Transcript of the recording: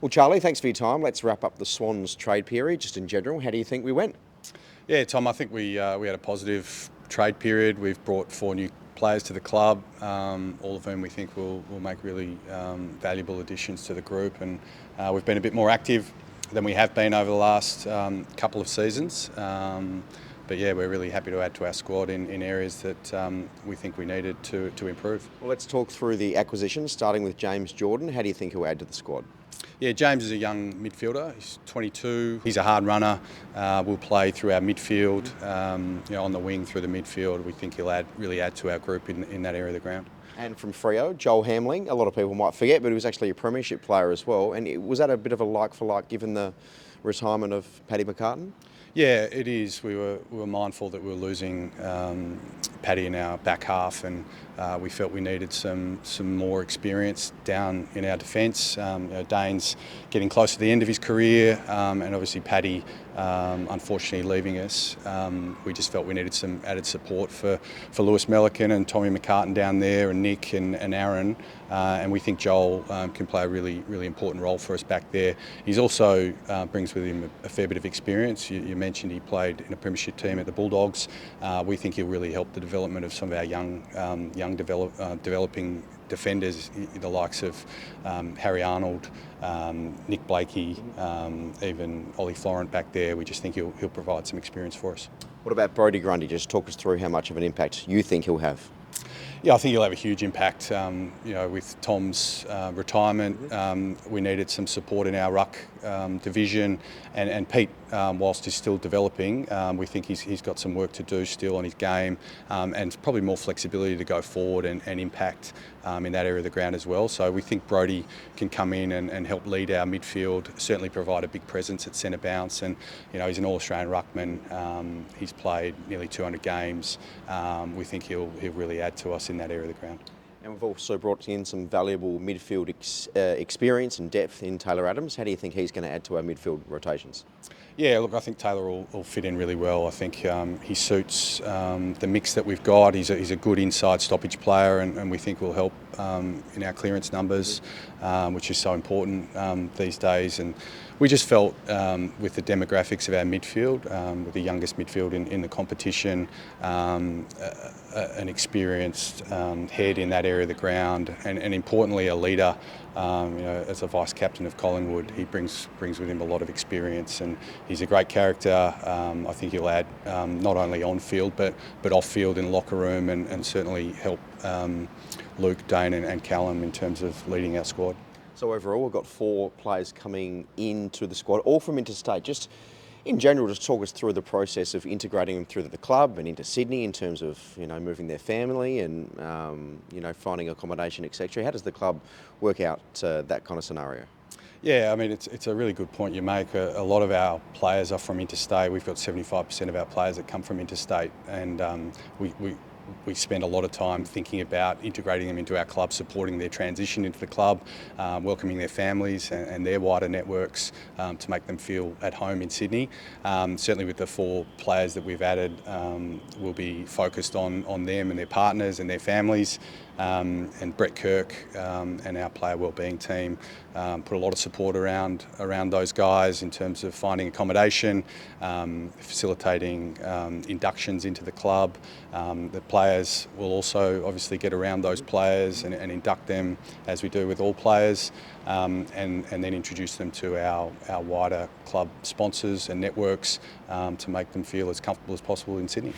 Well, Charlie, thanks for your time. Let's wrap up the Swans trade period just in general. How do you think we went? Yeah, Tom, I think we had a positive trade period. We've brought 4 new players to the club, all of whom we think will make really valuable additions to the group. And we've been a bit more active than we have been over the last couple of seasons. But yeah, we're really happy to add to our squad in areas that we think we needed to improve. Well, let's talk through the acquisitions, starting with James Jordan. How do you think he'll add to the squad? Yeah, James is a young midfielder. He's 22. He's a hard runner. Will play through our midfield, on the wing through the midfield. We think he'll really add to our group in that area of the ground. And from Freo, Joel Hamling. A lot of people might forget, but he was actually a premiership player as well. And was that a bit of a like for like given the retirement of Paddy McCartan? Yeah, it is. We were mindful that we were losing Paddy in our back half, and we felt we needed some more experience down in our defence. Dane's getting close to the end of his career, and obviously Paddy, unfortunately, leaving us. We just felt we needed some added support for Lewis Melican and Tommy McCartan down there, and Nick and Aaron. And we think Joel can play a really, really important role for us back there. He's also brings with him a fair bit of experience. You mentioned he played in a premiership team at the Bulldogs. We think he'll really help the development of some of our young developing defenders, the likes of Harry Arnold, Nick Blakey, even Ollie Florent back there. We just think he'll provide some experience for us. What about Brody Grundy? Just talk us through how much of an impact you think he'll have. Yeah, I think he'll have a huge impact. With Tom's retirement, we needed some support in our ruck division, and Pete, whilst he's still developing, we think he's got some work to do still on his game, and probably more flexibility to go forward and impact in that area of the ground as well. So we think Brody can come in and help lead our midfield, certainly provide a big presence at centre bounce, and he's an All-Australian ruckman. He's played nearly 200 games. We think he'll really add to us in that area of the ground. And we've also brought in some valuable midfield experience and depth in Taylor Adams. How do you think he's going to add to our midfield rotations? Yeah, look, I think Taylor will fit in really well. I think he suits the mix that we've got. He's a good inside stoppage player, and we think will help in our clearance numbers, which is so important these days. And we just felt with the demographics of our midfield, with the youngest midfield in the competition, an experienced head in that area of the ground, and importantly a leader. As a vice captain of Collingwood, he brings with him a lot of experience, and he's a great character. I think he'll add not only on field but off field in the locker room, and certainly help Luke, Dane and Callum in terms of leading our squad. So overall, we've got 4 players coming into the squad, all from interstate. Just in general, just talk us through the process of integrating them through the club and into Sydney in terms of moving their family and finding accommodation, etc. How does the club work out that kind of scenario? Yeah, I mean, it's a really good point you make. A lot of our players are from interstate. We've got 75% of our players that come from interstate, and we spend a lot of time thinking about integrating them into our club, supporting their transition into the club, welcoming their families and their wider networks to make them feel at home in Sydney. Certainly with the 4 players that we've added, we'll be focused on them and their partners and their families. And Brett Kirk and our player wellbeing team put a lot of support around those guys in terms of finding accommodation, facilitating inductions into the club. The players will also obviously get around those players and induct them as we do with all players, and then introduce them to our wider club sponsors and networks to make them feel as comfortable as possible in Sydney.